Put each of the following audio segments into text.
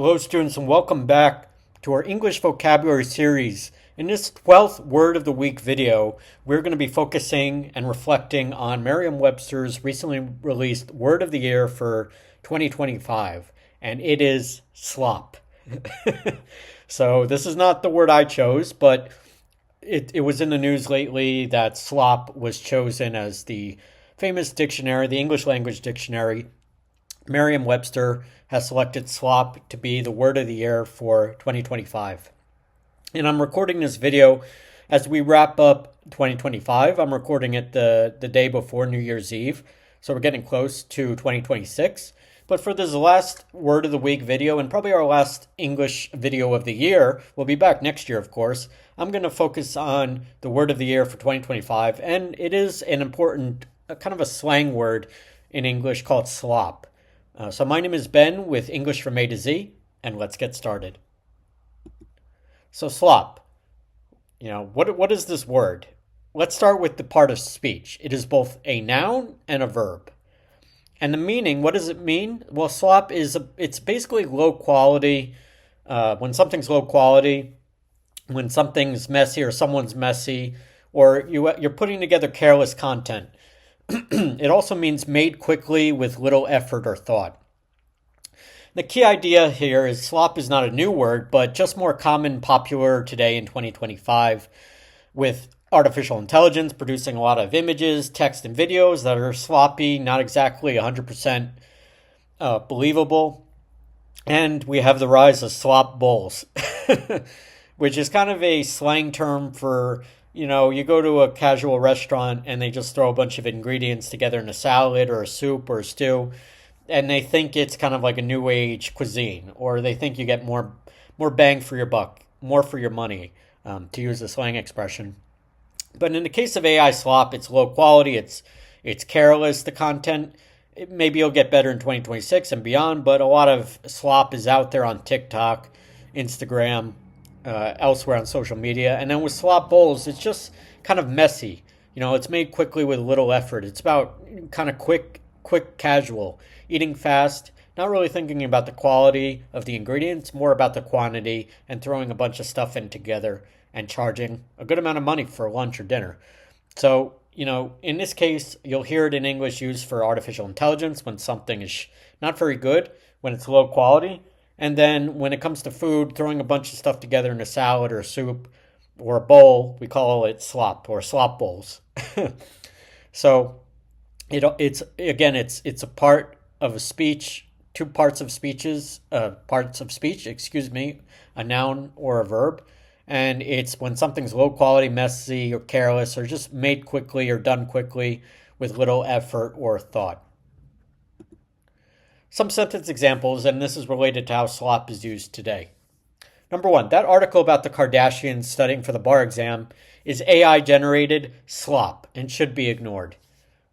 Hello, students, and welcome back to our English vocabulary series. In this 12th Word of the Week video, we're going to be focusing and reflecting on Merriam-Webster's recently released Word of the Year for 2025, and it is slop. So this is not the word I chose, but it was in the news lately that slop was chosen as the famous dictionary, the English language dictionary. Merriam-Webster has selected slop to be the word of the year for 2025. And I'm recording this video as we wrap up 2025. I'm recording it the day before New Year's Eve. So we're getting close to 2026. But for this last word of the week video and probably our last English video of the year, we'll be back next year, of course. I'm going to focus on the word of the year for 2025. And it is an important, kind of a slang word in English called slop. So my name is Ben with English from A to Z, and let's get started. So slop, what is this word? Let's start with the part of speech. It is both a noun and a verb. And the meaning, what does it mean? Well, slop it's basically low quality. When something's low quality, when something's messy or someone's messy, or you're putting together careless content. It also means made quickly with little effort or thought. The key idea here is slop is not a new word, but just more common, popular today in 2025 with artificial intelligence producing a lot of images, text, and videos that are sloppy, not exactly 100% believable. And we have the rise of slop bowls, which is kind of a slang term for you go to a casual restaurant and they just throw a bunch of ingredients together in a salad or a soup or a stew, and they think it's kind of like a new age cuisine, or they think you get more bang for your buck, more for your money, to use a slang expression. But in the case of AI slop, it's low quality, it's careless, the content. Maybe it'll get better in 2026 and beyond, but a lot of slop is out there on TikTok, Instagram, elsewhere on social media. And then with slop bowls, it's just kind of messy. It's made quickly with little effort. It's about kind of quick, casual, eating fast, not really thinking about the quality of the ingredients, more about the quantity and throwing a bunch of stuff in together and charging a good amount of money for lunch or dinner. So, in this case, you'll hear it in English used for artificial intelligence when something is not very good, when it's low quality. And then when it comes to food, throwing a bunch of stuff together in a salad or a soup or a bowl, we call it slop or slop bowls. So it's a part of a speech, two parts of speech, a noun or a verb. And it's when something's low quality, messy, or careless, or just made quickly or done quickly with little effort or thought. Some sentence examples, and this is related to how slop is used today. Number one, that article about the Kardashians studying for the bar exam is AI generated slop and should be ignored.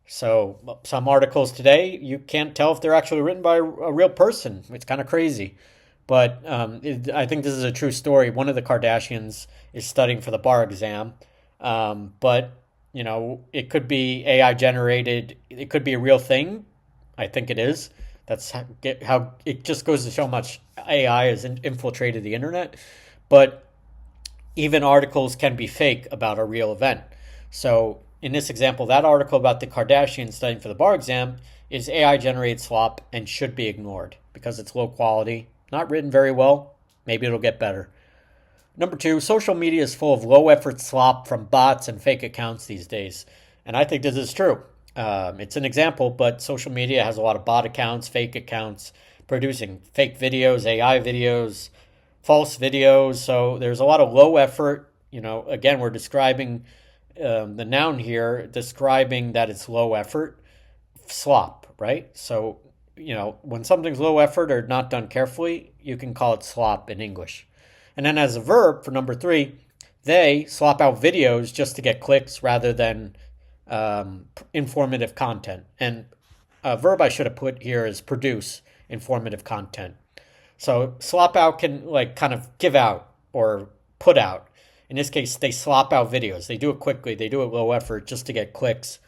So some articles today, you can't tell if they're actually written by a real person. It's kind of crazy. But I think this is a true story. One of the Kardashians is studying for the bar exam. But it could be AI generated. It could be a real thing. I think it is. That's how it just goes to show how much AI has infiltrated the internet. But even articles can be fake about a real event. So in this example, that article about the Kardashians studying for the bar exam is AI generated slop and should be ignored because it's low quality, not written very well. Maybe it'll get better. Number two, social media is full of low effort slop from bots and fake accounts these days. And I think this is true. It's an example, but social media has a lot of bot accounts, fake accounts, producing fake videos, AI videos, false videos. So there's a lot of low effort. Again, we're describing the noun here, describing that it's low effort, slop, right? So, when something's low effort or not done carefully, you can call it slop in English. And then as a verb for number three, they slop out videos just to get clicks rather than informative content. And a verb I should have put here is produce informative content. So slop out can kind of give out or put out. In this case, they slop out videos. They do it quickly. They do it low effort just to get clicks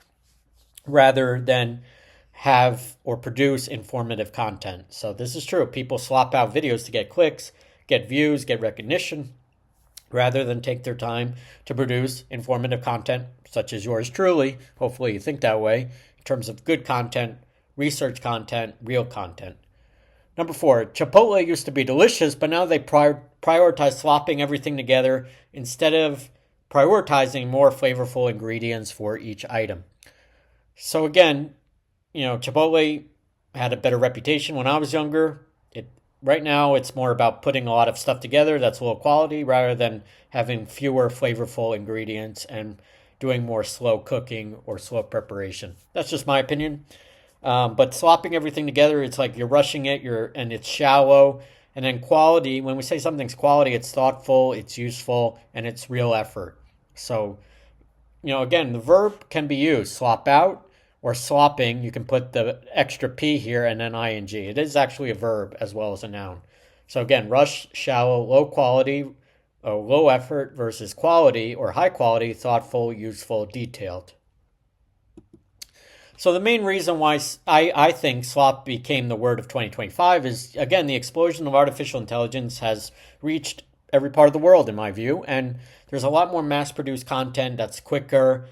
rather than have or produce informative content. So this is true. People slop out videos to get clicks, get views, get recognition, rather than take their time to produce informative content such as yours truly. Hopefully you think that way in terms of good content, research content, real content. Number 4, Chipotle used to be delicious, but now they prioritize slopping everything together instead of prioritizing more flavorful ingredients for each item. So again, Chipotle had a better reputation when I was younger. Right now, it's more about putting a lot of stuff together that's low quality rather than having fewer flavorful ingredients and doing more slow cooking or slow preparation. That's just my opinion. But slopping everything together, it's like you're rushing it, and it's shallow. And then quality, when we say something's quality, it's thoughtful, it's useful, and it's real effort. So, again, the verb can be used, slop out or slopping. You can put the extra P here and then ing. It is actually a verb as well as a noun. So again, rush, shallow, low quality, or low effort versus quality or high quality, thoughtful, useful, detailed. So the main reason why I think slop became the word of 2025 is, again, the explosion of artificial intelligence has reached every part of the world, in my view, and there's a lot more mass-produced content that's quicker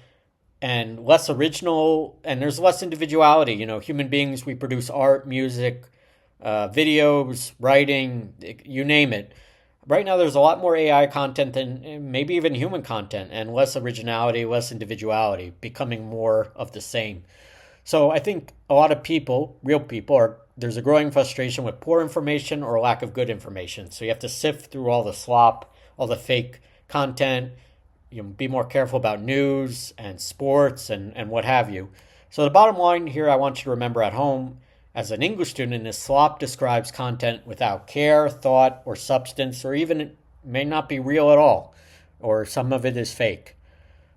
and less original, and there's less individuality. Human beings, we produce art, music, videos, writing, you name it. Right now, there's a lot more AI content than maybe even human content, and less originality, less individuality, becoming more of the same. So I think a lot of people, real people, there's a growing frustration with poor information or lack of good information. So you have to sift through all the slop, all the fake content, be more careful about news and sports and what have you. So the bottom line here I want you to remember at home as an English student is slop describes content without care, thought, or substance, or even it may not be real at all, or some of it is fake.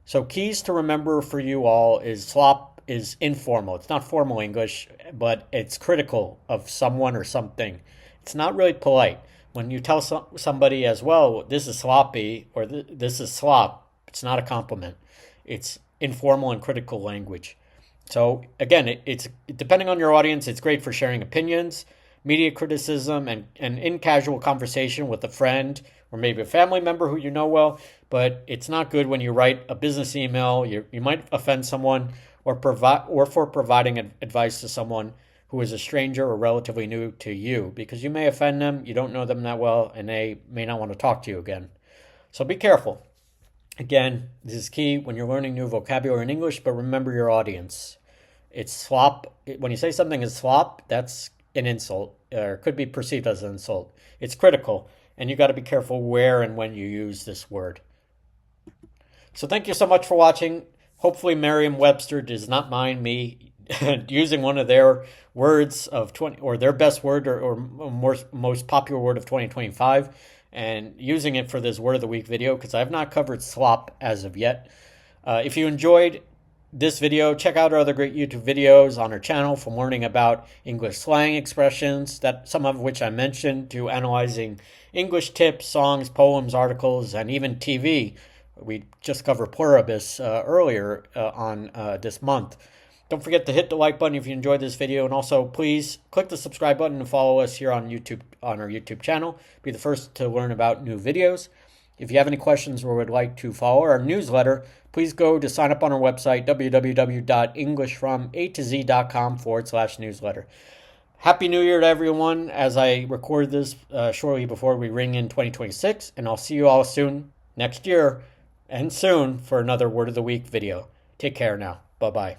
So keys to remember for you all is slop is informal. It's not formal English, but it's critical of someone or something. It's not really polite. When you tell somebody as well, this is sloppy or this is slop, it's not a compliment. It's informal and critical language. So again, it's depending on your audience, it's great for sharing opinions, media criticism, and in casual conversation with a friend or maybe a family member who you know well. But it's not good when you write a business email. You might offend someone or for providing advice to someone who is a stranger or relatively new to you, because you may offend them, you don't know them that well, and they may not want to talk to you again. So be careful. Again, this is key when you're learning new vocabulary in English, but remember your audience. It's slop. When you say something is slop, that's an insult, or could be perceived as an insult. It's critical, and you got to be careful where and when you use this word. So thank you so much for watching. Hopefully Merriam-Webster does not mind me using one of their words of 20 or their best word or most popular word of 2025 and using it for this word of the week video, because I have not covered slop as of yet. If you enjoyed this video, check out our other great YouTube videos on our channel from learning about English slang expressions, that some of which I mentioned, to analyzing English tips, songs, poems, articles, and even TV. We just covered pluribus earlier on this month. Don't forget to hit the like button if you enjoyed this video, and also please click the subscribe button and follow us here on YouTube, on our YouTube channel. Be the first to learn about new videos. If you have any questions or would like to follow our newsletter, please go to sign up on our website, www.englishfrom-a-to-z.com/newsletter. Happy New Year to everyone as I record this shortly before we ring in 2026, and I'll see you all soon next year and soon for another Word of the Week video. Take care now. Bye-bye.